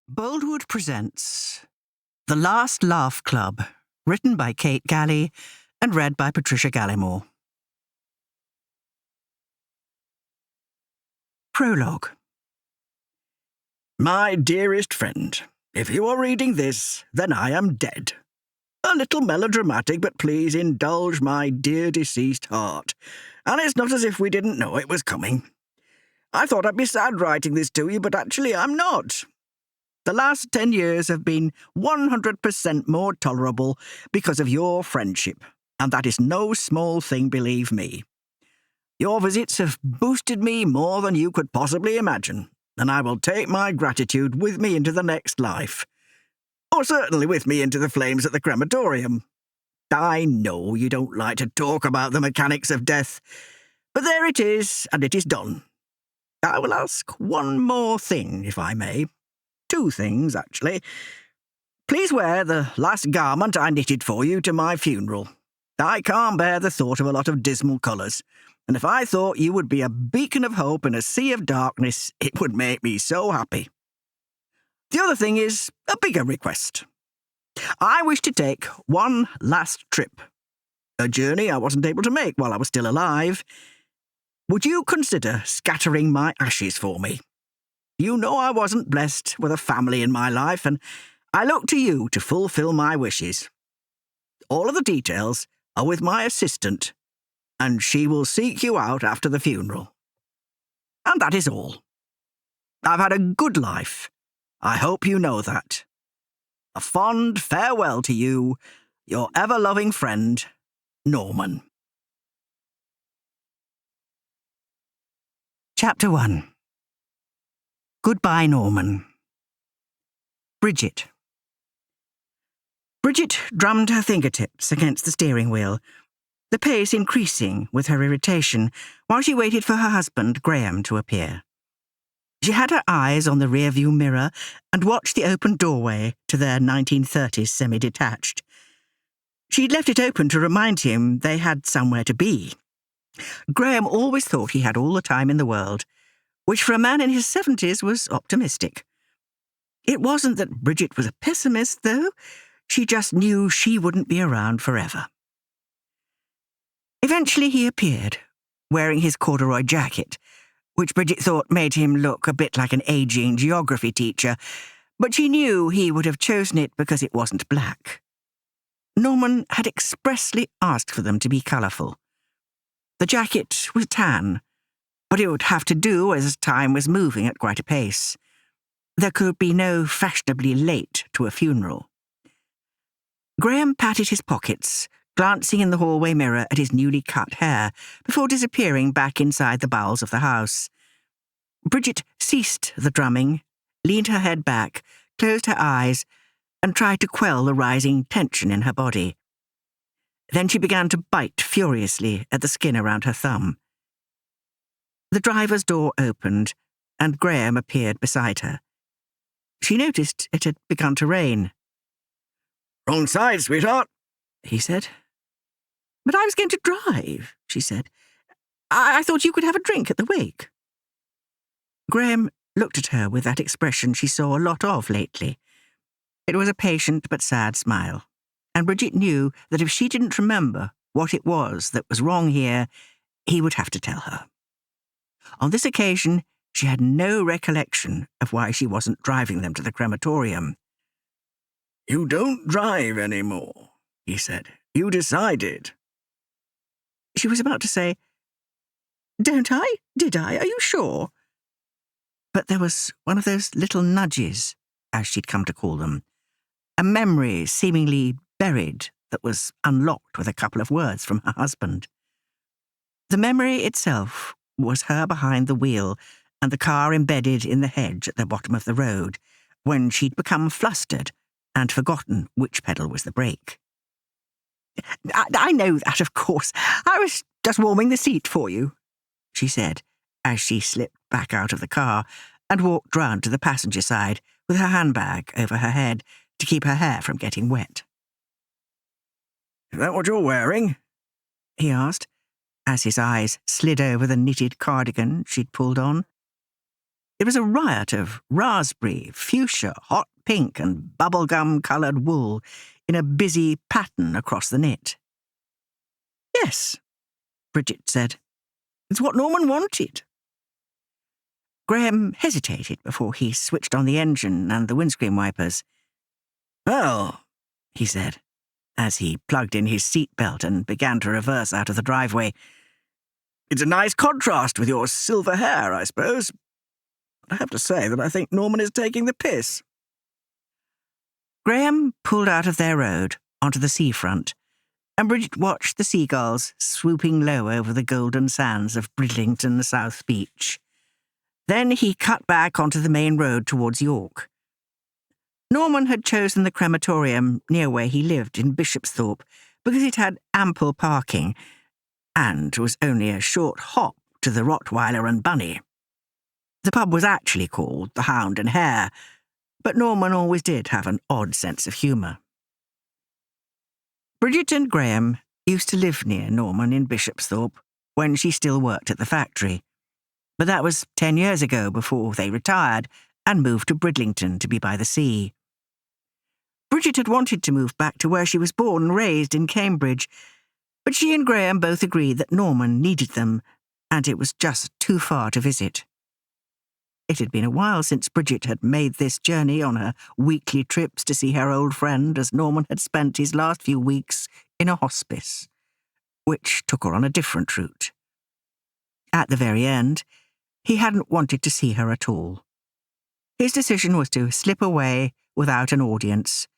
Boldwood presents The Last Laugh Club, written by Kate Galley and read by Patricia Gallimore. Prologue. My dearest friend, if you are reading this, then I am dead. A little melodramatic, but please indulge my dear deceased heart. And it's not as if we didn't know it was coming. I thought I'd be sad writing this to you, but actually I'm not. The last 10 years have been 100% more tolerable because of your friendship, and that is no small thing, believe me. Your visits have boosted me more than you could possibly imagine, and I will take my gratitude with me into the next life. Or certainly with me into the flames at the crematorium. I know you don't like to talk about the mechanics of death, but there it is, and it is done. I will ask one more thing, if I may. Two things, actually. Please wear the last garment I knitted for you to my funeral. I can't bear the thought of a lot of dismal colours, and if I thought you would be a beacon of hope in a sea of darkness, it would make me so happy. The other thing is a bigger request. I wish to take one last trip, a journey I wasn't able to make while I was still alive. Would you consider scattering my ashes for me? You know I wasn't blessed with a family in my life, and I look to you to fulfill my wishes. All of the details are with my assistant, and she will seek you out after the funeral. And that is all. I've had a good life. I hope you know that. A fond farewell to you, your ever-loving friend, Norman. Chapter 1. Goodbye, Norman. Bridget. Bridget drummed her fingertips against the steering wheel, the pace increasing with her irritation, while she waited for her husband, Graham, to appear. She had her eyes on the rearview mirror and watched the open doorway to their 1930s semi-detached. She'd left it open to remind him they had somewhere to be. Graham always thought he had all the time in the world, which for a man in his 70s was optimistic. It wasn't that Bridget was a pessimist, though. She just knew she wouldn't be around forever. Eventually he appeared, wearing his corduroy jacket, which Bridget thought made him look a bit like an ageing geography teacher, but she knew he would have chosen it because it wasn't black. Norman had expressly asked for them to be colourful. The jacket was tan, but it would have to do as time was moving at quite a pace. There could be no fashionably late to a funeral. Graham patted his pockets, glancing in the hallway mirror at his newly cut hair, before disappearing back inside the bowels of the house. Bridget ceased the drumming, leaned her head back, closed her eyes, and tried to quell the rising tension in her body. Then she began to bite furiously at the skin around her thumb. The driver's door opened, and Graham appeared beside her. She noticed it had begun to rain. Wrong side, sweetheart, he said. But I was going to drive, she said. I thought you could have a drink at the wake. Graham looked at her with that expression she saw a lot of lately. It was a patient but sad smile, and Bridget knew that if she didn't remember what it was that was wrong here, he would have to tell her. On this occasion, she had no recollection of why she wasn't driving them to the crematorium. You don't drive anymore, he said. You decided. She was about to say, Don't I? Did I? Are you sure? But there was one of those little nudges, as she'd come to call them, a memory seemingly buried that was unlocked with a couple of words from her husband. The memory itself was her behind the wheel and the car embedded in the hedge at the bottom of the road, when she'd become flustered and forgotten which pedal was the brake. I know that, of course. I was just warming the seat for you, she said, as she slipped back out of the car and walked round to the passenger side with her handbag over her head to keep her hair from getting wet. Is that what you're wearing? He asked, as his eyes slid over the knitted cardigan she'd pulled on. It was a riot of raspberry, fuchsia, hot pink, and bubblegum-coloured wool in a busy pattern across the knit. "Yes," Bridget said. "It's what Norman wanted." Graham hesitated before he switched on the engine and the windscreen wipers. "Well," he said, as he plugged in his seatbelt and began to reverse out of the driveway, "it's a nice contrast with your silver hair, I suppose. But I have to say that I think Norman is taking the piss." Graham pulled out of their road onto the seafront, and Bridget watched the seagulls swooping low over the golden sands of Bridlington South Beach. Then he cut back onto the main road towards York. Norman had chosen the crematorium near where he lived in Bishopsthorpe because it had ample parking and was only a short hop to the Rottweiler and Bunny. The pub was actually called the Hound and Hare, but Norman always did have an odd sense of humour. Bridget and Graham used to live near Norman in Bishopsthorpe when she still worked at the factory, but that was 10 years ago before they retired and moved to Bridlington to be by the sea. Bridget had wanted to move back to where she was born and raised in Cambridge, but she and Graham both agreed that Norman needed them, and it was just too far to visit. It had been a while since Bridget had made this journey on her weekly trips to see her old friend, as Norman had spent his last few weeks in a hospice, which took her on a different route. At the very end, he hadn't wanted to see her at all. His decision was to slip away without an audience,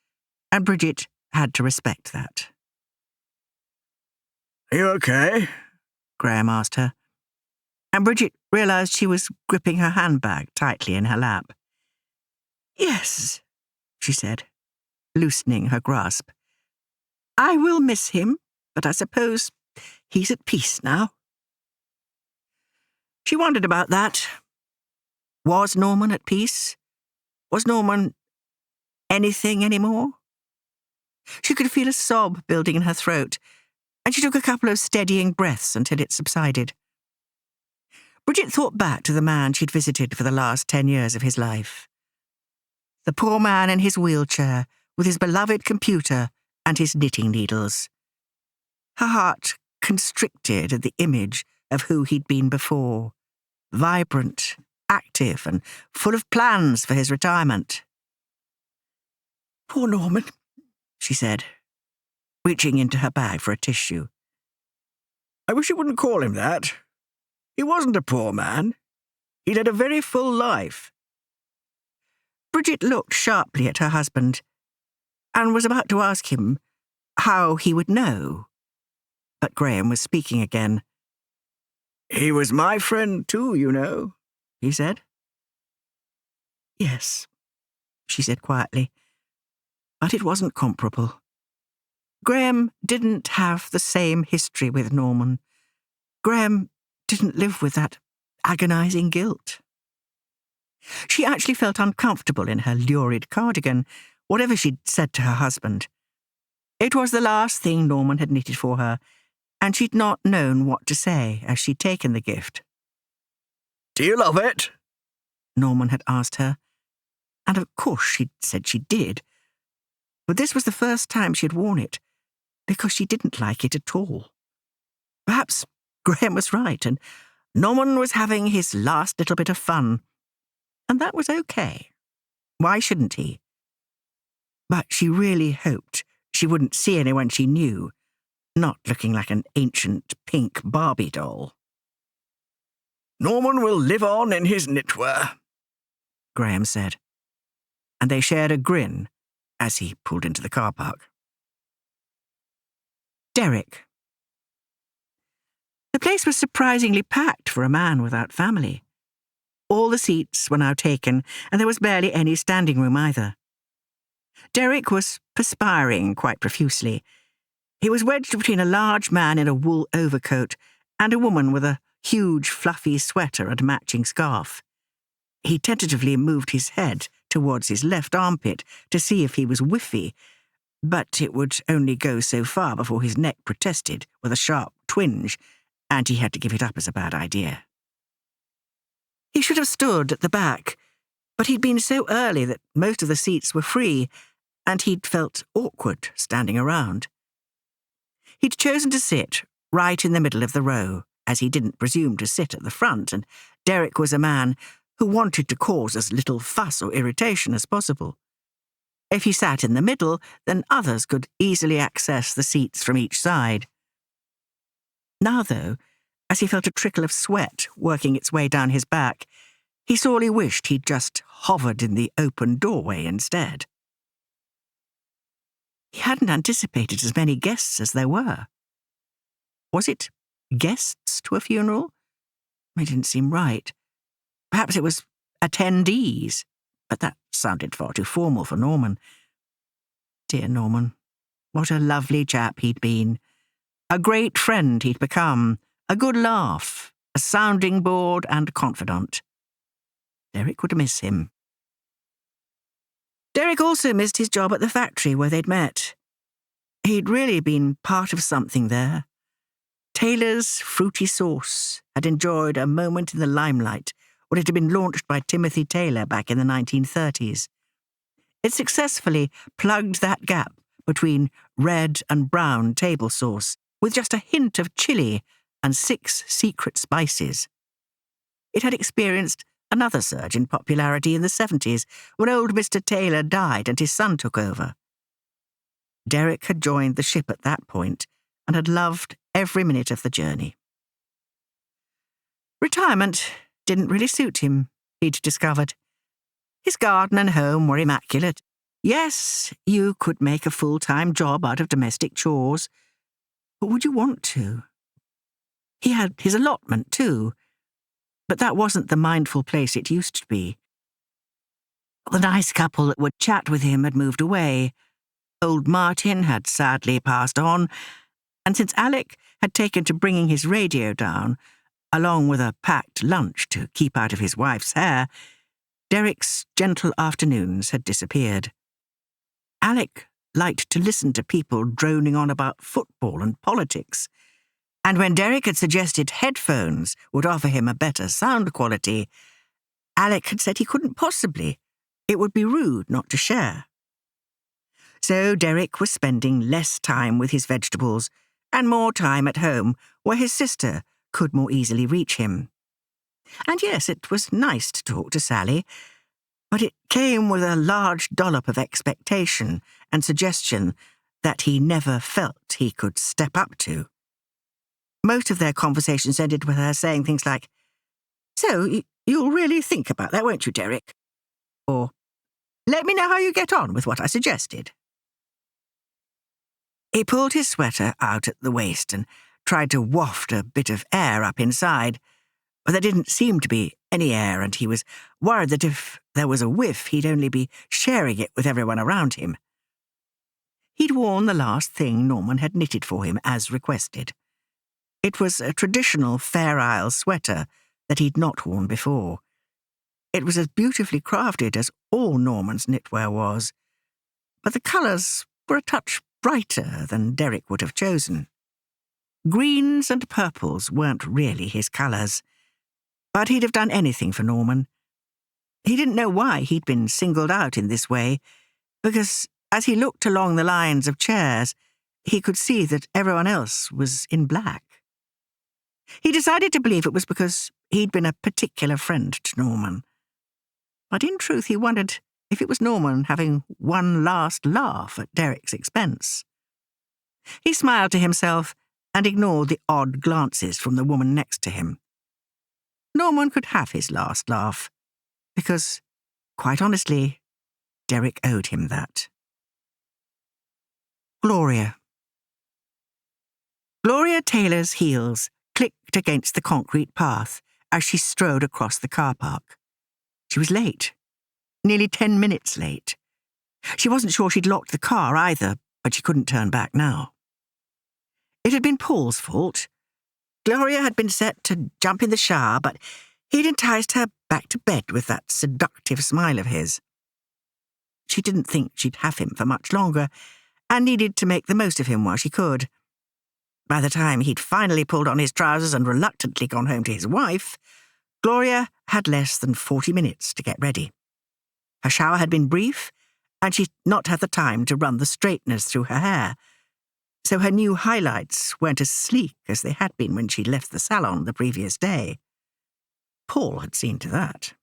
and Bridget had to respect that. "Are you okay?" Graham asked her, and Bridget realised she was gripping her handbag tightly in her lap. "Yes," she said, loosening her grasp. "I will miss him, but I suppose he's at peace now." She wondered about that. Was Norman at peace? Was Norman anything anymore? She could feel a sob building in her throat, and she took a couple of steadying breaths until it subsided. Bridget thought back to the man she'd visited for the last 10 years of his life. The poor man in his wheelchair, with his beloved computer and his knitting needles. Her heart constricted at the image of who he'd been before, vibrant, active, and full of plans for his retirement. "Poor Norman," she said, reaching into her bag for a tissue. "I wish you wouldn't call him that. He wasn't a poor man. He'd had a very full life." Bridget looked sharply at her husband and was about to ask him how he would know. But Graham was speaking again. "He was my friend too, you know," he said. "Yes," she said quietly, but it wasn't comparable. Graham didn't have the same history with Norman. Graham didn't live with that agonising guilt. She actually felt uncomfortable in her lurid cardigan, whatever she'd said to her husband. It was the last thing Norman had knitted for her, and she'd not known what to say as she'd taken the gift. "Do you love it?" Norman had asked her, and of course she'd said she did. But this was the first time she had worn it, because she didn't like it at all. Perhaps Graham was right, and Norman was having his last little bit of fun, and that was okay. Why shouldn't he? But she really hoped she wouldn't see anyone she knew, not looking like an ancient pink Barbie doll. "Norman will live on in his knitwear," Graham said, and they shared a grin as he pulled into the car park. Derek. The place was surprisingly packed for a man without family. All the seats were now taken, and there was barely any standing room either. Derek was perspiring quite profusely. He was wedged between a large man in a wool overcoat and a woman with a huge fluffy sweater and matching scarf. He tentatively moved his head towards his left armpit to see if he was whiffy, but it would only go so far before his neck protested with a sharp twinge, and he had to give it up as a bad idea. He should have stood at the back, but he'd been so early that most of the seats were free, and he'd felt awkward standing around. He'd chosen to sit right in the middle of the row, as he didn't presume to sit at the front, and Derek was a man who wanted to cause as little fuss or irritation as possible. If he sat in the middle, then others could easily access the seats from each side. Now, though, as he felt a trickle of sweat working its way down his back, he sorely wished he'd just hovered in the open doorway instead. He hadn't anticipated as many guests as there were. Was it guests to a funeral? It didn't seem right. Perhaps it was attendees, but that sounded far too formal for Norman. Dear Norman, what a lovely chap he'd been. A great friend he'd become, a good laugh, a sounding board and confidant. Derek would miss him. Derek also missed his job at the factory where they'd met. He'd really been part of something there. Taylor's fruity sauce had enjoyed a moment in the limelight when it had been launched by Timothy Taylor back in the 1930s. It successfully plugged that gap between red and brown table sauce with just a hint of chili and 6 secret spices. It had experienced another surge in popularity in the 70s when old Mr. Taylor died and his son took over. Derek had joined the ship at that point and had loved every minute of the journey. Retirement didn't really suit him, he'd discovered. His garden and home were immaculate. Yes, you could make a full-time job out of domestic chores, but would you want to? He had his allotment, too, but that wasn't the mindful place it used to be. The nice couple that would chat with him had moved away. Old Martin had sadly passed on, and since Alec had taken to bringing his radio down, along with a packed lunch to keep out of his wife's hair, Derek's gentle afternoons had disappeared. Alec liked to listen to people droning on about football and politics, and when Derek had suggested headphones would offer him a better sound quality, Alec had said he couldn't possibly. It would be rude not to share. So Derek was spending less time with his vegetables and more time at home, where his sister could more easily reach him. And yes, it was nice to talk to Sally, but it came with a large dollop of expectation and suggestion that he never felt he could step up to. Most of their conversations ended with her saying things like, "So, you'll really think about that, won't you, Derek?" Or, "Let me know how you get on with what I suggested." He pulled his sweater out at the waist and tried to waft a bit of air up inside, but there didn't seem to be any air, and he was worried that if there was a whiff, he'd only be sharing it with everyone around him. He'd worn the last thing Norman had knitted for him as requested. It was a traditional Fair Isle sweater that he'd not worn before. It was as beautifully crafted as all Norman's knitwear was, but the colours were a touch brighter than Derek would have chosen. Greens and purples weren't really his colours, but he'd have done anything for Norman. He didn't know why he'd been singled out in this way, because as he looked along the lines of chairs, he could see that everyone else was in black. He decided to believe it was because he'd been a particular friend to Norman. But in truth, he wondered if it was Norman having one last laugh at Derek's expense. He smiled to himself and ignored the odd glances from the woman next to him. Norman could have his last laugh, because, quite honestly, Derek owed him that. Gloria. Gloria Taylor's heels clicked against the concrete path as she strode across the car park. She was late, nearly 10 minutes late. She wasn't sure she'd locked the car either, but she couldn't turn back now. It had been Paul's fault. Gloria had been set to jump in the shower, but he'd enticed her back to bed with that seductive smile of his. She didn't think she'd have him for much longer, and needed to make the most of him while she could. By the time he'd finally pulled on his trousers and reluctantly gone home to his wife, Gloria had less than 40 minutes to get ready. Her shower had been brief, and she'd not had the time to run the straighteners through her hair, so her new highlights weren't as sleek as they had been when she'd left the salon the previous day. Paul had seen to that.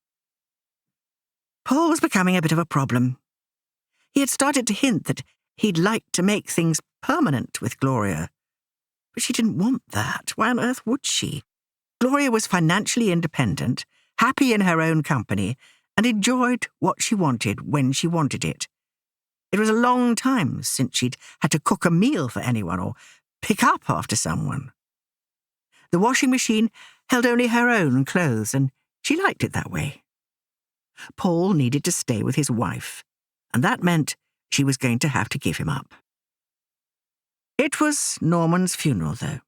Paul was becoming a bit of a problem. He had started to hint that he'd like to make things permanent with Gloria, but she didn't want that. Why on earth would she? Gloria was financially independent, happy in her own company, and enjoyed what she wanted when she wanted it. It was a long time since she'd had to cook a meal for anyone or pick up after someone. The washing machine held only her own clothes, and she liked it that way. Paul needed to stay with his wife, and that meant she was going to have to give him up. It was Norman's funeral, though.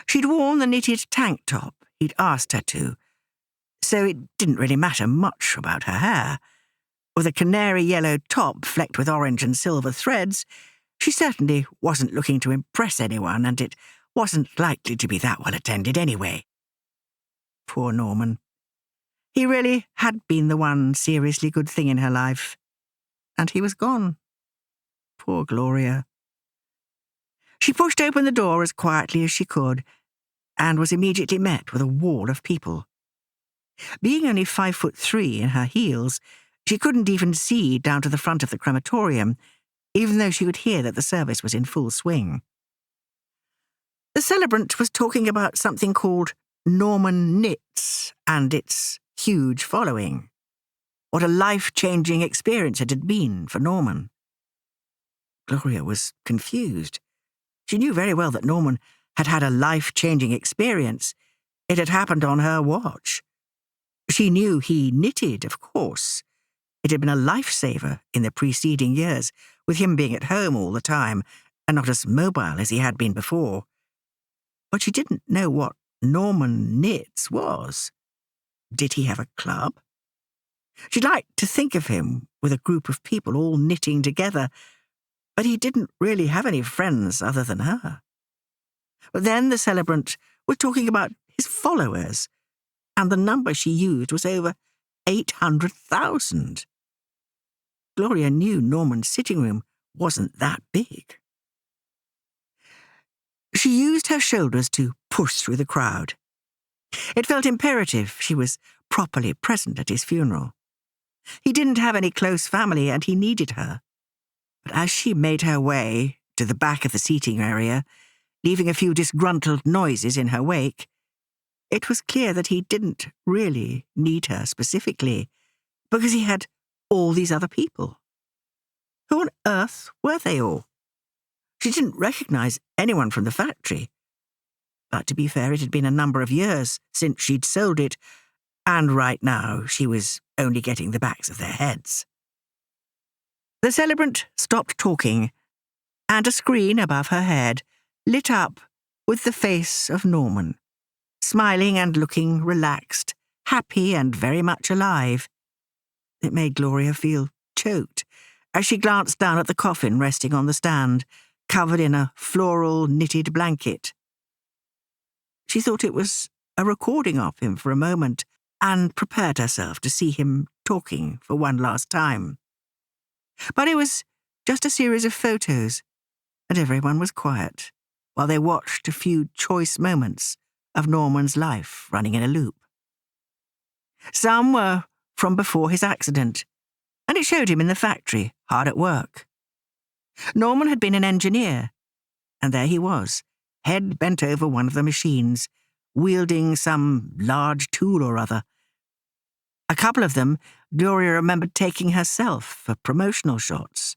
She'd worn the knitted tank top he'd asked her to, so it didn't really matter much about her hair. With a canary yellow top flecked with orange and silver threads, she certainly wasn't looking to impress anyone, and it wasn't likely to be that well attended anyway. Poor Norman. He really had been the one seriously good thing in her life, and he was gone. Poor Gloria. She pushed open the door as quietly as she could, and was immediately met with a wall of people. Being only 5'3" in her heels, she couldn't even see down to the front of the crematorium, even though she could hear that the service was in full swing. The celebrant was talking about something called Norman Knits and its huge following. What a life-changing experience it had been for Norman. Gloria was confused. She knew very well that Norman had had a life-changing experience. It had happened on her watch. She knew he knitted, of course. It had been a lifesaver in the preceding years, with him being at home all the time and not as mobile as he had been before. But she didn't know what Norman Knits was. Did he have a club? She'd like to think of him with a group of people all knitting together, but he didn't really have any friends other than her. But then the celebrant was talking about his followers, and the number she used was over 800,000. Gloria knew Norman's sitting room wasn't that big. She used her shoulders to push through the crowd. It felt imperative she was properly present at his funeral. He didn't have any close family, and he needed her. But as she made her way to the back of the seating area, leaving a few disgruntled noises in her wake, it was clear that he didn't really need her specifically, because he had all these other people. Who on earth were they all? She didn't recognize anyone from the factory. But to be fair, it had been a number of years since she'd sold it, and right now she was only getting the backs of their heads. The celebrant stopped talking, and a screen above her head lit up with the face of Norman, smiling and looking relaxed, happy and very much alive. It made Gloria feel choked as she glanced down at the coffin resting on the stand, covered in a floral knitted blanket. She thought it was a recording of him for a moment and prepared herself to see him talking for one last time. But it was just a series of photos, and everyone was quiet while they watched a few choice moments of Norman's life running in a loop. Some were from before his accident, and it showed him in the factory, hard at work. Norman had been an engineer, and there he was, head bent over one of the machines, wielding some large tool or other. A couple of them Gloria remembered taking herself for promotional shots.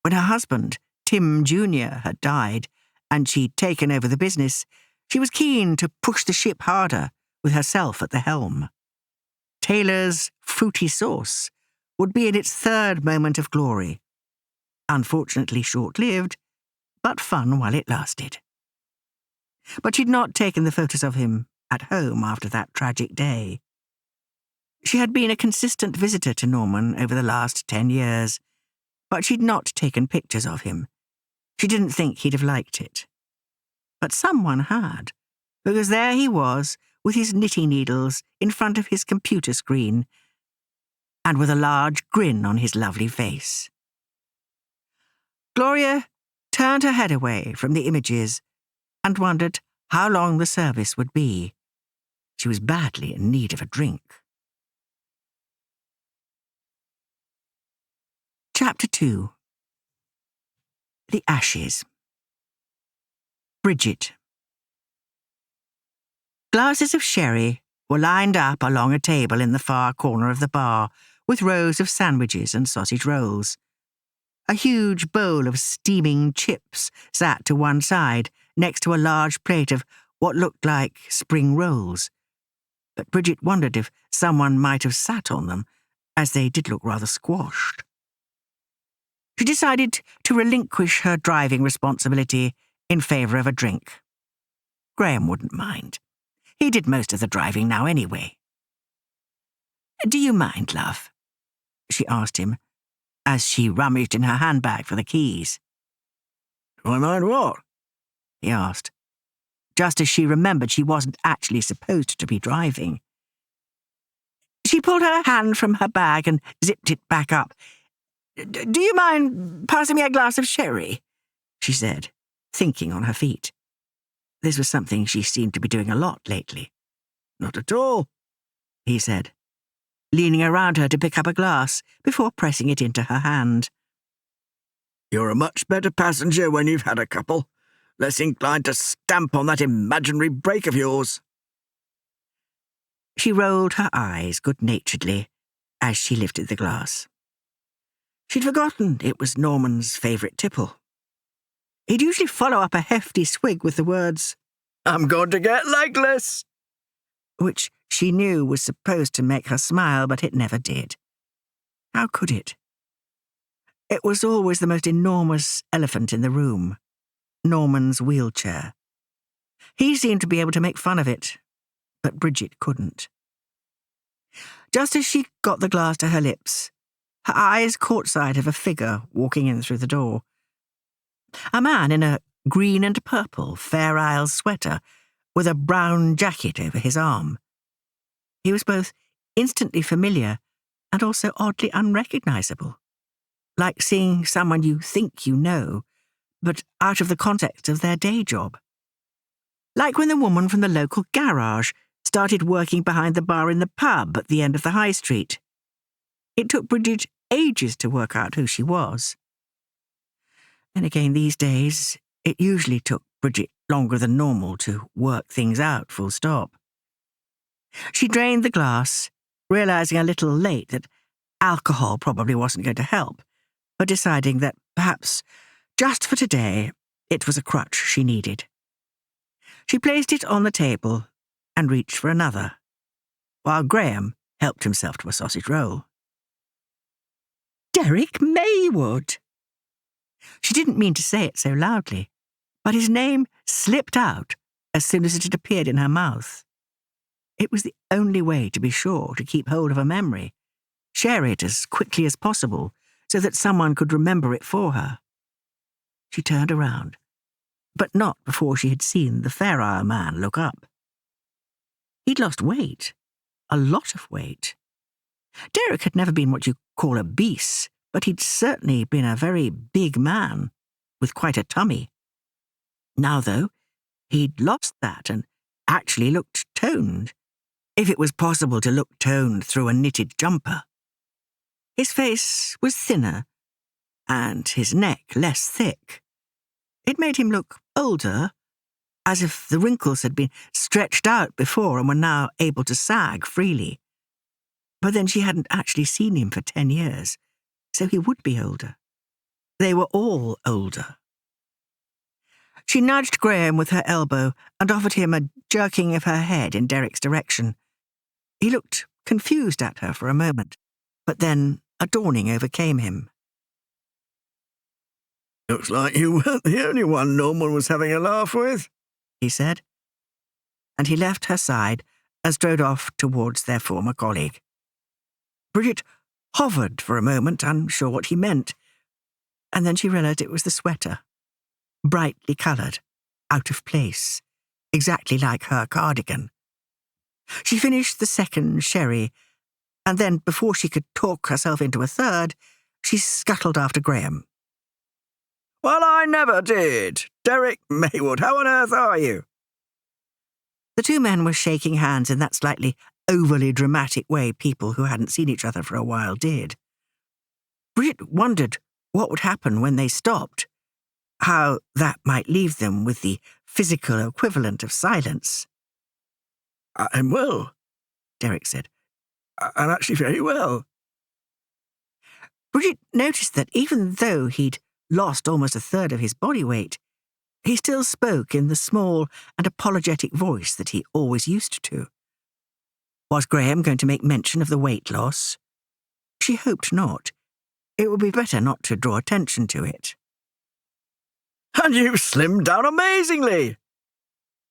When her husband, Tim Jr., had died, and she'd taken over the business, she was keen to push the ship harder with herself at the helm. Taylor's fruity sauce would be in its third moment of glory. Unfortunately short-lived, but fun while it lasted. But she'd not taken the photos of him at home after that tragic day. She had been a consistent visitor to Norman over the last 10 years, but she'd not taken pictures of him. She didn't think he'd have liked it. But someone had, because there he was, with his knitting needles in front of his computer screen, and with a large grin on his lovely face. Gloria turned her head away from the images and wondered how long the service would be. She was badly in need of a drink. Chapter 2. The Ashes. Bridget. Glasses of sherry were lined up along a table in the far corner of the bar, with rows of sandwiches and sausage rolls. A huge bowl of steaming chips sat to one side, next to a large plate of what looked like spring rolls. But Bridget wondered if someone might have sat on them, as they did look rather squashed. She decided to relinquish her driving responsibility in favour of a drink. Graham wouldn't mind. He did most of the driving now anyway. "Do you mind, love?" she asked him, as she rummaged in her handbag for the keys. Do I mind what? He asked, just as she remembered she wasn't actually supposed to be driving. She pulled her hand from her bag and zipped it back up. "Do you mind passing me a glass of sherry?" she said, thinking on her feet. This was something she seemed to be doing a lot lately. Not at all, he said, leaning around her to pick up a glass before pressing it into her hand. You're a much better passenger when you've had a couple, less inclined to stamp on that imaginary brake of yours. She rolled her eyes good-naturedly as she lifted the glass. She'd forgotten it was Norman's favourite tipple. He'd usually follow up a hefty swig with the words, "I'm going to get legless," which she knew was supposed to make her smile, but it never did. How could it? It was always the most enormous elephant in the room, Norman's wheelchair. He seemed to be able to make fun of it, but Bridget couldn't. Just as she got the glass to her lips, her eyes caught sight of a figure walking in through the door. A man in a green and purple Fair Isle sweater with a brown jacket over his arm. He was both instantly familiar and also oddly unrecognisable, like seeing someone you think you know, but out of the context of their day job. Like when the woman from the local garage started working behind the bar in the pub at the end of the high street. It took Bridget ages to work out who she was. And again, these days, it usually took Bridget longer than normal to work things out, full stop. She drained the glass, realising a little late that alcohol probably wasn't going to help, but deciding that perhaps, just for today, it was a crutch she needed. She placed it on the table and reached for another, while Graham helped himself to a sausage roll. Derek Maywood! She didn't mean to say it so loudly, but his name slipped out as soon as it had appeared in her mouth. It was the only way to be sure to keep hold of a memory, share it as quickly as possible so that someone could remember it for her. She turned around, but not before she had seen the Fair Isle man look up. He'd lost weight, a lot of weight. Derek had never been what you call obese, but he'd certainly been a very big man, with quite a tummy. Now, though, he'd lost that and actually looked toned, if it was possible to look toned through a knitted jumper. His face was thinner, and his neck less thick. It made him look older, as if the wrinkles had been stretched out before and were now able to sag freely. But then she hadn't actually seen him for 10 years, so he would be older. They were all older. She nudged Graham with her elbow and offered him a jerking of her head in Derek's direction. He looked confused at her for a moment, but then a dawning overcame him. "Looks like you weren't the only one Norman was having a laugh with," he said, and he left her side and strode off towards their former colleague. Bridget hovered for a moment, unsure what he meant, and then she realised it was the sweater, brightly coloured, out of place, exactly like her cardigan. She finished the second sherry, and then, before she could talk herself into a third, she scuttled after Graham. Well, I never did. Derek Maywood, how on earth are you? The two men were shaking hands in that slightly overly dramatic way people who hadn't seen each other for a while did. Bridget wondered what would happen when they stopped, how that might leave them with the physical equivalent of silence. I'm well, Derek said. I'm actually very well. Bridget noticed that even though he'd lost almost a third of his body weight, he still spoke in the small and apologetic voice that he always used to. Was Graham going to make mention of the weight loss? She hoped not. It would be better not to draw attention to it. And you've slimmed down amazingly,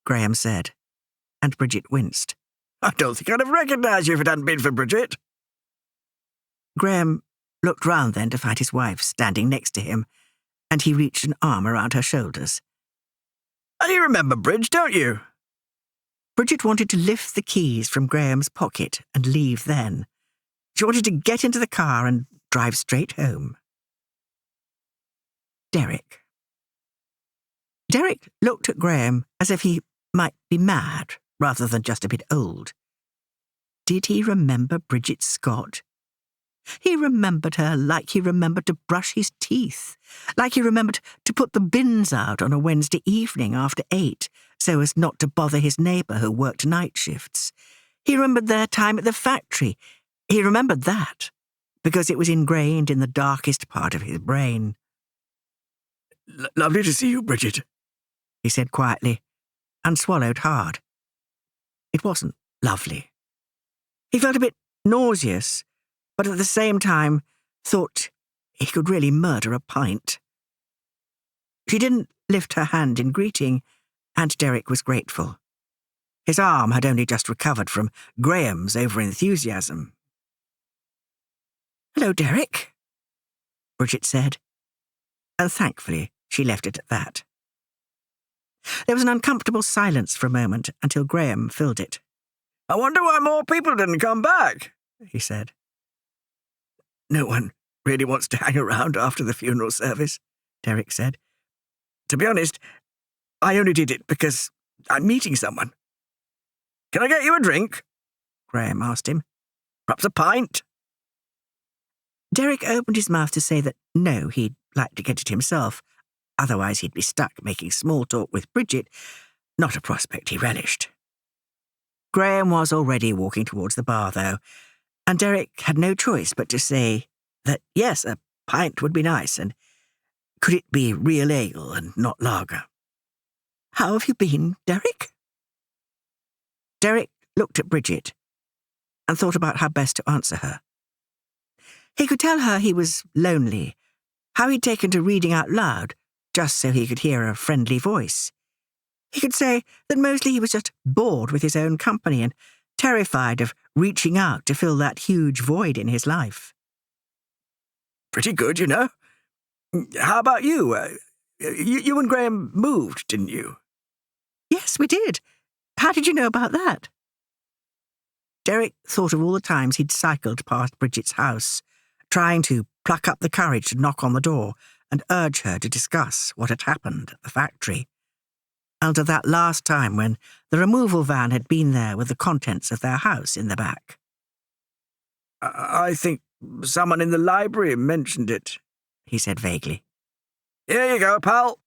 Graham said, and Bridget winced. I don't think I'd have recognised you if it hadn't been for Bridget. Graham looked round then to find his wife standing next to him, and he reached an arm around her shoulders. And you remember Bridge, don't you? Bridget wanted to lift the keys from Graham's pocket and leave then. She wanted to get into the car and drive straight home. Derek looked at Graham as if he might be mad rather than just a bit old. Did he remember Bridget Scott? He remembered her like he remembered to brush his teeth, like he remembered to put the bins out on a Wednesday evening after 8 so as not to bother his neighbour who worked night shifts. He remembered their time at the factory. He remembered that because it was ingrained in the darkest part of his brain. Lovely to see you, Bridget, he said quietly, and swallowed hard. It wasn't lovely. He felt a bit nauseous, but at the same time thought he could really murder a pint. She didn't lift her hand in greeting, and Derek was grateful. His arm had only just recovered from Graham's over-enthusiasm. "Hello, Derek," Bridget said, and thankfully she left it at that. There was an uncomfortable silence for a moment until Graham filled it. I wonder why more people didn't come back, he said. No one really wants to hang around after the funeral service, Derek said. To be honest, I only did it because I'm meeting someone. Can I get you a drink? Graham asked him. Perhaps a pint? Derek opened his mouth to say that no, he'd like to get it himself. Otherwise he'd be stuck making small talk with Bridget, not a prospect he relished. Graham was already walking towards the bar, though, and Derek had no choice but to say that, yes, a pint would be nice, and could it be real ale and not lager? How have you been, Derek? Derek looked at Bridget and thought about how best to answer her. He could tell her he was lonely, how he'd taken to reading out loud just so he could hear a friendly voice. He could say that mostly he was just bored with his own company and terrified of reaching out to fill that huge void in his life. Pretty good, you know. How about you? You and Graham moved, didn't you? Yes, we did. How did you know about that? Derek thought of all the times he'd cycled past Bridget's house, trying to pluck up the courage to knock on the door and urge her to discuss what had happened at the factory. And of that last time when the removal van had been there with the contents of their house in the back. I think someone in the library mentioned it, he said vaguely. Here you go, pal.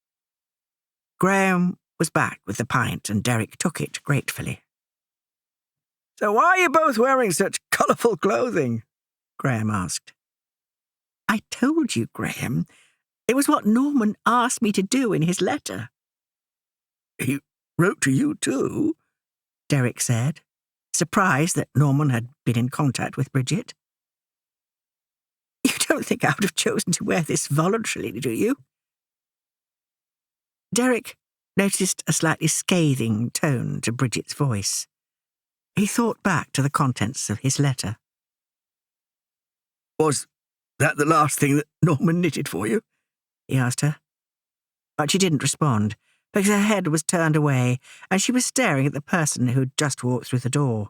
Graham was back with the pint, and Derek took it gratefully. So why are you both wearing such colourful clothing? Graham asked. I told you, Graham. It was what Norman asked me to do in his letter. He wrote to you too? Derek said, surprised that Norman had been in contact with Bridget. You don't think I would have chosen to wear this voluntarily, do you? Derek noticed a slightly scathing tone to Bridget's voice. He thought back to the contents of his letter. Was that the last thing that Norman knitted for you? He asked her. But she didn't respond, because her head was turned away and she was staring at the person who'd just walked through the door.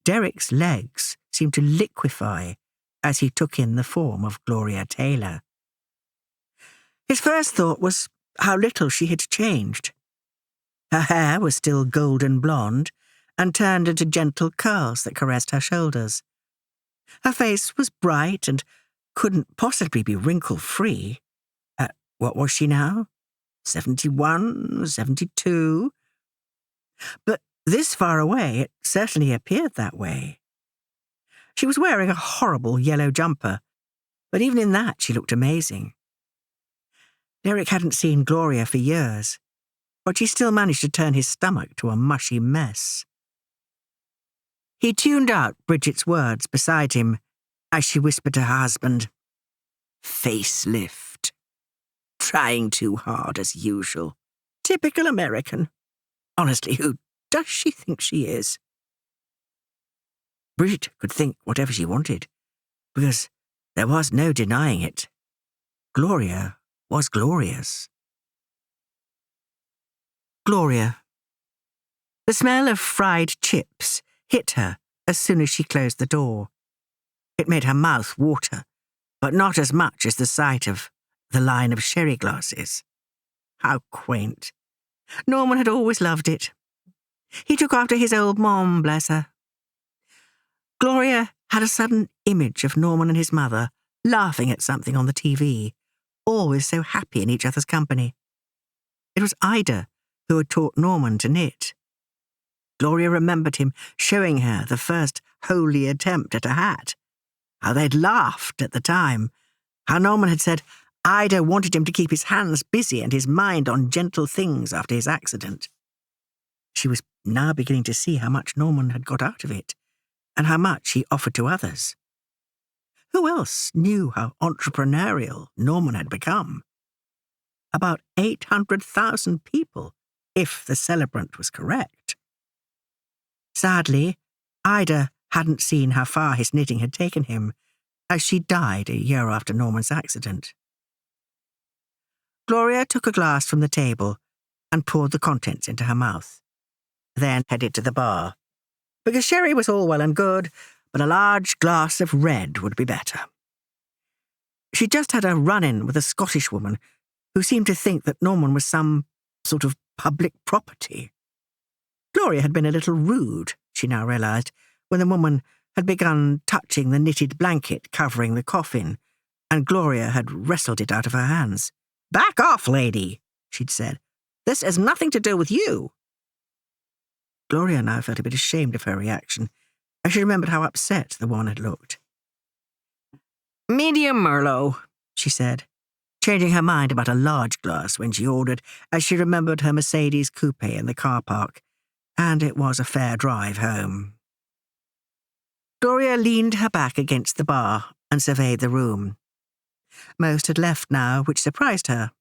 Derek's legs seemed to liquefy as he took in the form of Gloria Taylor. His first thought was how little she had changed. Her hair was still golden blonde and turned into gentle curls that caressed her shoulders. Her face was bright and couldn't possibly be wrinkle-free. What was she now? 71, 72? But this far away, it certainly appeared that way. She was wearing a horrible yellow jumper, but even in that she looked amazing. Derek hadn't seen Gloria for years, but she still managed to turn his stomach to a mushy mess. He tuned out Bridget's words beside him as she whispered to her husband, "Facelift. Trying too hard as usual. Typical American. Honestly, who does she think she is?" Bridget could think whatever she wanted, because there was no denying it. Gloria was glorious. Gloria. The smell of fried chips hit her as soon as she closed the door. It made her mouth water, but not as much as the sight of the line of sherry glasses. How quaint. Norman had always loved it. He took after his old mom, bless her. Gloria had a sudden image of Norman and his mother laughing at something on the TV, always so happy in each other's company. It was Ida who had taught Norman to knit. Gloria remembered him showing her the first holy attempt at a hat. How they'd laughed at the time. How Norman had said Ida wanted him to keep his hands busy and his mind on gentle things after his accident. She was now beginning to see how much Norman had got out of it, and how much he offered to others. Who else knew how entrepreneurial Norman had become? About 800,000 people, if the celebrant was correct. Sadly, Ida hadn't seen how far his knitting had taken him, as she died a year after Norman's accident. Gloria took a glass from the table and poured the contents into her mouth, then headed to the bar, because sherry was all well and good, but a large glass of red would be better. She'd just had a run-in with a Scottish woman who seemed to think that Norman was some sort of public property. Gloria had been a little rude, she now realised, when the woman had begun touching the knitted blanket covering the coffin, and Gloria had wrestled it out of her hands. "Back off, lady," she'd said. "This has nothing to do with you." Gloria now felt a bit ashamed of her reaction, as she remembered how upset the one had looked. "Medium Merlot," she said, changing her mind about a large glass when she ordered, as she remembered her Mercedes coupe in the car park, and it was a fair drive home. Gloria leaned her back against the bar and surveyed the room. Most had left now, which surprised her.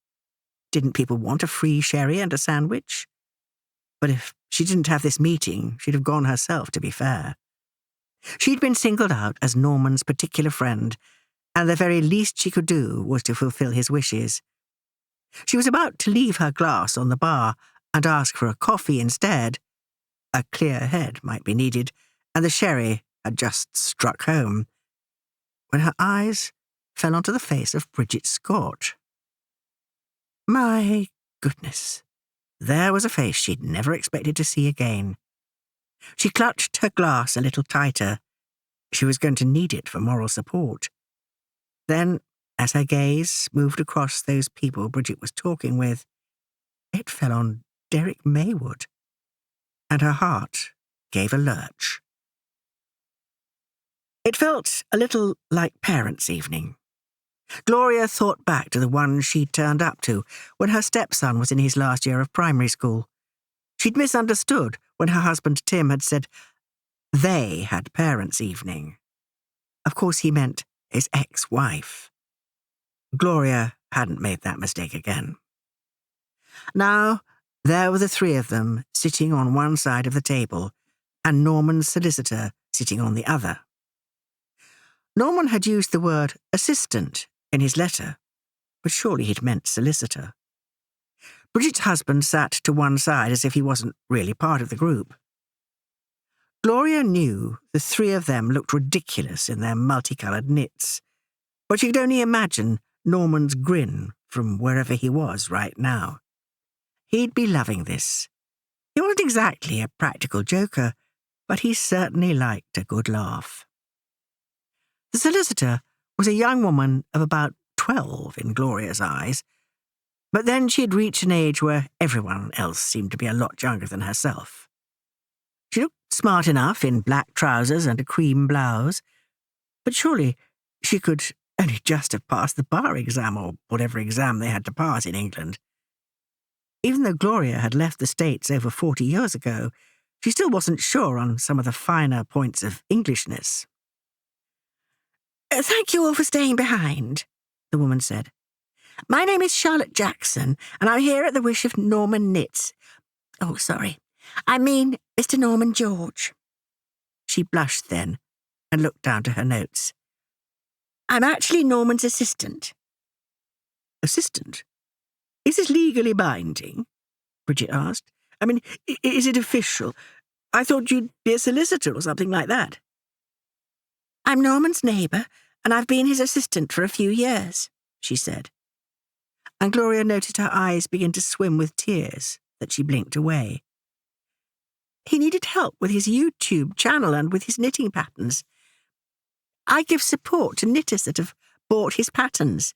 Didn't people want a free sherry and a sandwich? But if she didn't have this meeting, she'd have gone herself, to be fair. She'd been singled out as Norman's particular friend, and the very least she could do was to fulfill his wishes. She was about to leave her glass on the bar and ask for a coffee instead. A clear head might be needed, and the sherry had just struck home, when her eyes fell onto the face of Bridget Scott. My goodness, there was a face she'd never expected to see again. She clutched her glass a little tighter. She was going to need it for moral support. Then, as her gaze moved across those people Bridget was talking with, it fell on Derek Maywood, and her heart gave a lurch. It felt a little like parents' evening. Gloria thought back to the one she'd turned up to when her stepson was in his last year of primary school. She'd misunderstood when her husband Tim had said they had parents' evening. Of course he meant his ex-wife. Gloria hadn't made that mistake again. Now, there were the three of them sitting on one side of the table, and Norman's solicitor sitting on the other. Norman had used the word assistant in his letter, but surely he'd meant solicitor. Bridget's husband sat to one side as if he wasn't really part of the group. Gloria knew the three of them looked ridiculous in their multicoloured knits, but she could only imagine Norman's grin from wherever he was right now. He'd be loving this. He wasn't exactly a practical joker, but he certainly liked a good laugh. The solicitor was a young woman of about 12 in Gloria's eyes, but then she had reached an age where everyone else seemed to be a lot younger than herself. She looked smart enough in black trousers and a cream blouse, but surely she could only just have passed the bar exam or whatever exam they had to pass in England. Even though Gloria had left the States over 40 years ago, she still wasn't sure on some of the finer points of Englishness. "Thank you all for staying behind," the woman said. "My name is Charlotte Jackson, and I'm here at the wish of Norman Knits. Oh, sorry. I mean Mr. Norman George." She blushed then and looked down to her notes. "I'm actually Norman's assistant." "Assistant? Is this legally binding?" Bridget asked. "I mean, is it official? I thought you'd be a solicitor or something like that." "I'm Norman's neighbour, and I've been his assistant for a few years," she said. And Gloria noticed her eyes begin to swim with tears that she blinked away. "He needed help with his YouTube channel and with his knitting patterns. I give support to knitters that have bought his patterns.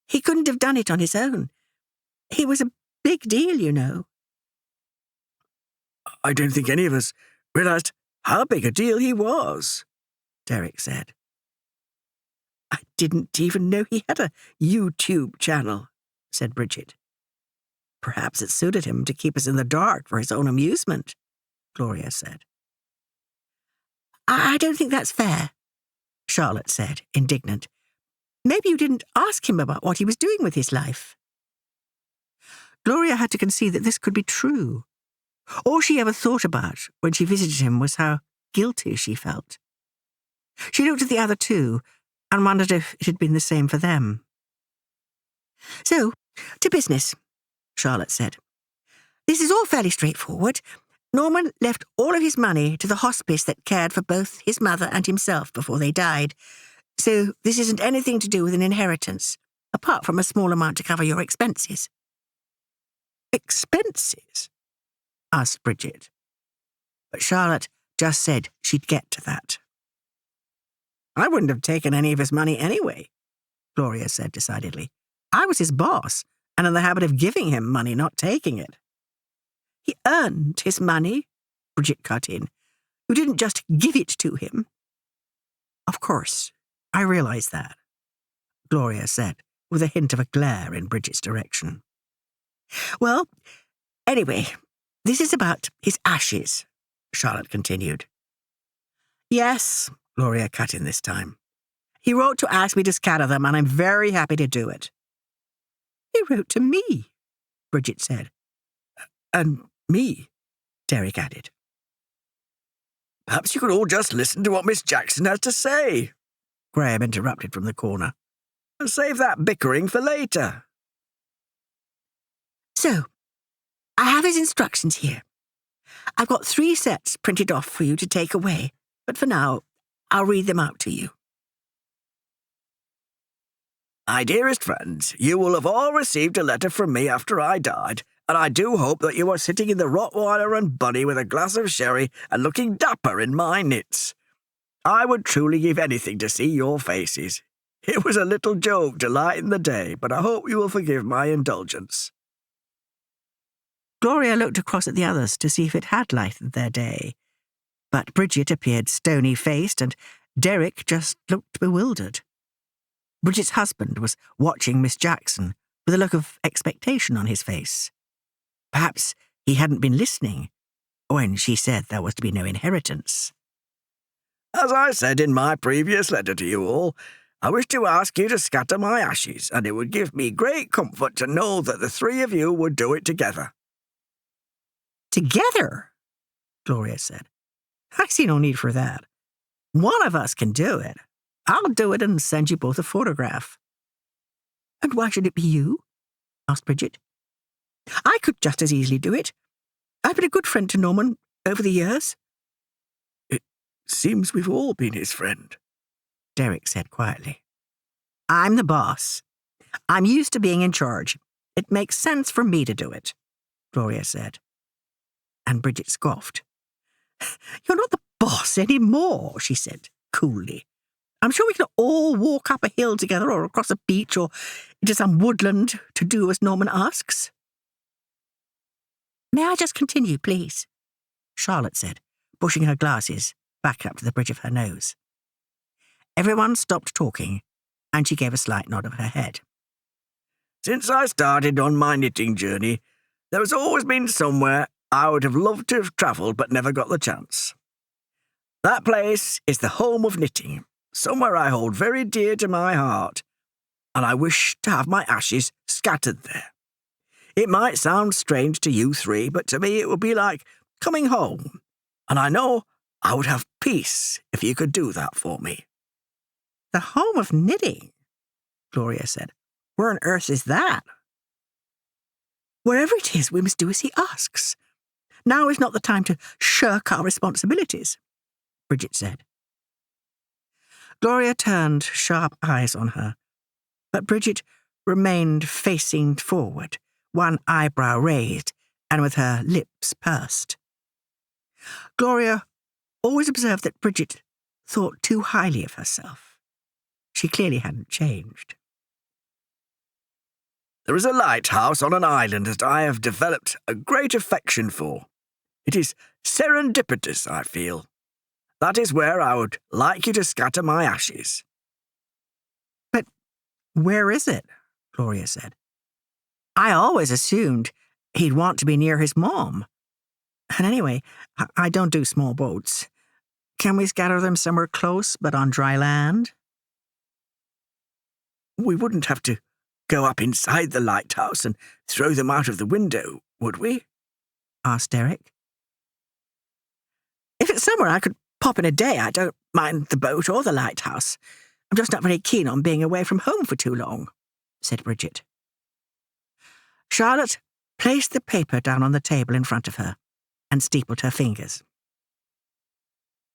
He couldn't have done it on his own. He was a big deal, you know." "I don't think any of us realised how big a deal he was," Derek said. "I didn't even know he had a YouTube channel," said Bridget. "Perhaps it suited him to keep us in the dark for his own amusement," Gloria said. "I don't think that's fair," Charlotte said, indignant. "Maybe you didn't ask him about what he was doing with his life." Gloria had to concede that this could be true. All she ever thought about when she visited him was how guilty she felt. She looked at the other two and wondered if it had been the same for them. "So, to business," Charlotte said. "This is all fairly straightforward. Norman left all of his money to the hospice that cared for both his mother and himself before they died. So this isn't anything to do with an inheritance, apart from a small amount to cover your expenses." "Expenses?" asked Bridget. But Charlotte just said she'd get to that. "I wouldn't have taken any of his money anyway," Gloria said decidedly. "I was his boss, and in the habit of giving him money, not taking it." "He earned his money," Bridget cut in. "You didn't just give it to him." "Of course, I realise that," Gloria said, with a hint of a glare in Bridget's direction. "Well, anyway, this is about his ashes," Charlotte continued. "Yes," Gloria cut in this time. "He wrote to ask me to scatter them, and I'm very happy to do it." "He wrote to me," Bridget said. "And me," Derek added. "Perhaps you could all just listen to what Miss Jackson has to say," Graham interrupted from the corner. "And save that bickering for later." "So, I have his instructions here. I've got 3 sets printed off for you to take away, but for now, I'll read them out to you." "My dearest friends, you will have all received a letter from me after I died, and I do hope that you are sitting in the Rottweiler and Bunny with a glass of sherry and looking dapper in my knits. I would truly give anything to see your faces. It was a little joke to lighten the day, but I hope you will forgive my indulgence." Gloria looked across at the others to see if it had lightened their day, but Bridget appeared stony-faced and Derek just looked bewildered. Bridget's husband was watching Miss Jackson with a look of expectation on his face. Perhaps he hadn't been listening when she said there was to be no inheritance. "As I said in my previous letter to you all, I wish to ask you to scatter my ashes, and it would give me great comfort to know that the 3 of you would do it together." "Together?" Gloria said. "I see no need for that. One of us can do it. I'll do it and send you both a photograph." "And why should it be you?" asked Bridget. "I could just as easily do it. I've been a good friend to Norman over the years." Seems we've all been his friend, Derek said quietly. I'm the boss. I'm used to being in charge. It makes sense for me to do it, Gloria said. And Bridget scoffed. You're not the boss anymore, she said coolly. I'm sure we can all walk up a hill together or across a beach or into some woodland to do as Norman asks. May I just continue, please? Charlotte said, pushing her glasses back up to the bridge of her nose. Everyone stopped talking, and she gave a slight nod of her head. Since I started on my knitting journey, there has always been somewhere I would have loved to have travelled but never got the chance. That place is the home of knitting, somewhere I hold very dear to my heart, and I wish to have my ashes scattered there. It might sound strange to you three, but to me it would be like coming home, and I know I would have peace if you could do that for me. The home of knitting, Gloria said. Where on earth is that? Wherever it is, we must do as he asks. Now is not the time to shirk our responsibilities, Bridget said. Gloria turned sharp eyes on her, but Bridget remained facing forward, one eyebrow raised and with her lips pursed. Gloria always observed that Bridget thought too highly of herself. She clearly hadn't changed. There is a lighthouse on an island that I have developed a great affection for. It is serendipitous, I feel. That is where I would like you to scatter my ashes. But where is it? Gloria said. I always assumed he'd want to be near his mom. And anyway, I don't do small boats. Can we scatter them somewhere close, but on dry land? We wouldn't have to go up inside the lighthouse and throw them out of the window, would we? Asked Derek. If it's somewhere I could pop in a day, I don't mind the boat or the lighthouse. I'm just not very keen on being away from home for too long, said Bridget. Charlotte placed the paper down on the table in front of her and steepled her fingers.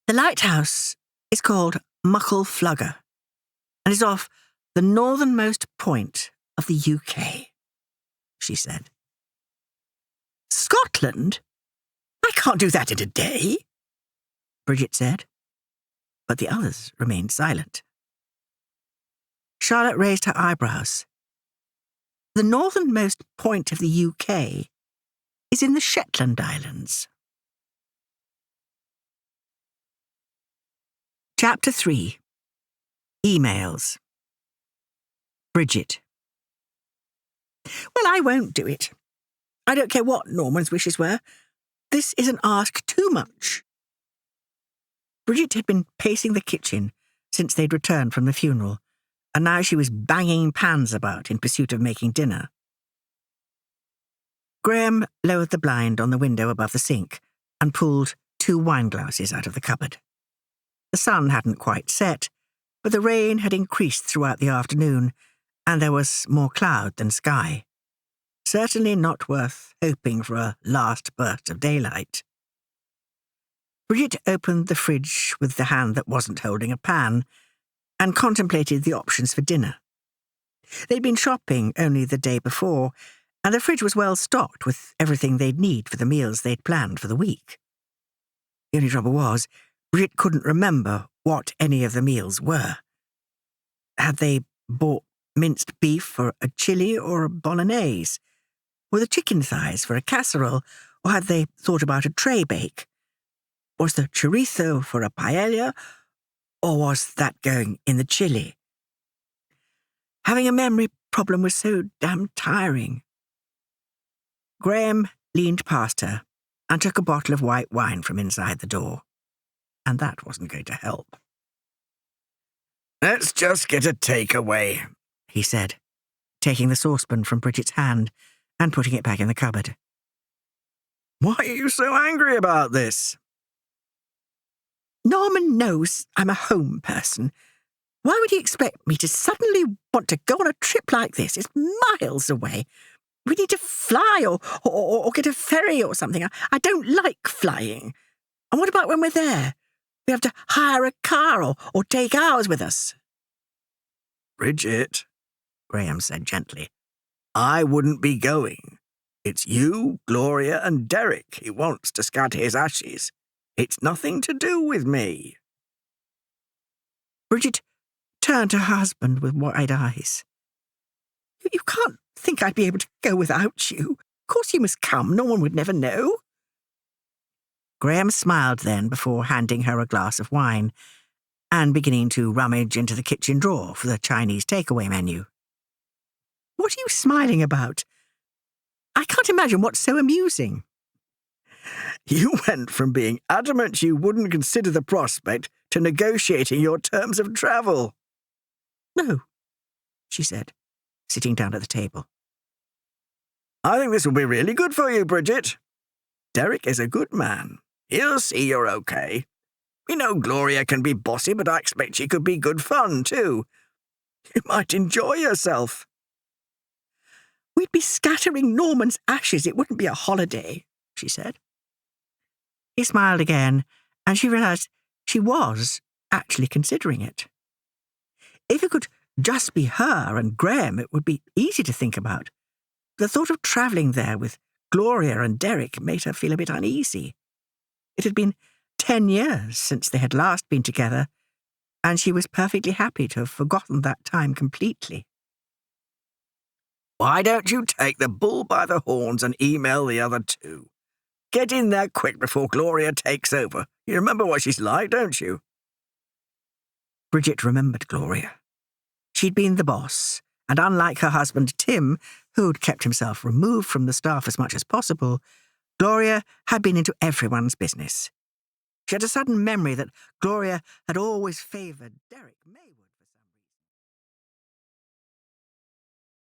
The lighthouse is called Muckle Flugger and is off the northernmost point of the UK, she said. Scotland? I can't do that in a day, Bridget said, but the others remained silent. Charlotte raised her eyebrows. The northernmost point of the UK is in the Shetland Islands. Chapter 3. Emails. Bridget. Well, I won't do it. I don't care what Norman's wishes were. This is an ask too much. Bridget had been pacing the kitchen since they'd returned from the funeral, and now she was banging pans about in pursuit of making dinner. Graham lowered the blind on the window above the sink and pulled 2 wine glasses out of the cupboard. The sun hadn't quite set, but the rain had increased throughout the afternoon, and there was more cloud than sky. Certainly not worth hoping for a last burst of daylight. Bridget opened the fridge with the hand that wasn't holding a pan and contemplated the options for dinner. They'd been shopping only the day before, and the fridge was well stocked with everything they'd need for the meals they'd planned for the week. The only trouble was, Bridget couldn't remember what any of the meals were. Had they bought minced beef for a chili or a bolognese? Were the chicken thighs for a casserole, or had they thought about a tray bake? Was the chorizo for a paella, or was that going in the chili? Having a memory problem was so damn tiring. Graham leaned past her and took a bottle of white wine from inside the door, and that wasn't going to help. Let's just get a takeaway, he said, taking the saucepan from Bridget's hand and putting it back in the cupboard. Why are you so angry about this? Norman knows I'm a home person. Why would he expect me to suddenly want to go on a trip like this? It's miles away. We need to fly or get a ferry or something. I don't like flying. And what about when we're there? We have to hire a car or take ours with us. Bridget, Graham said gently, I wouldn't be going. It's you, Gloria, and Derek he wants to scatter his ashes. It's nothing to do with me. Bridget turned to her husband with wide eyes. You can't think I'd be able to go without you. Of course you must come. No one would never know. Graham smiled then before handing her a glass of wine and beginning to rummage into the kitchen drawer for the Chinese takeaway menu. What are you smiling about? I can't imagine what's so amusing. You went from being adamant you wouldn't consider the prospect to negotiating your terms of travel. No, she said, sitting down at the table. I think this will be really good for you, Bridget. Derek is a good man. He'll see you're okay. We know Gloria can be bossy, but I expect she could be good fun, too. You might enjoy yourself. We'd be scattering Norman's ashes. It wouldn't be a holiday, she said. He smiled again, and she realized she was actually considering it. If it could just be her and Graham, it would be easy to think about. The thought of travelling there with Gloria and Derek made her feel a bit uneasy. It had been 10 years since they had last been together, and she was perfectly happy to have forgotten that time completely. Why don't you take the bull by the horns and email the other two? Get in there quick before Gloria takes over. You remember what she's like, don't you? Bridget remembered Gloria. She'd been the boss, and unlike her husband Tim, who'd kept himself removed from the staff as much as possible, Gloria had been into everyone's business. She had a sudden memory that Gloria had always favoured Derek May.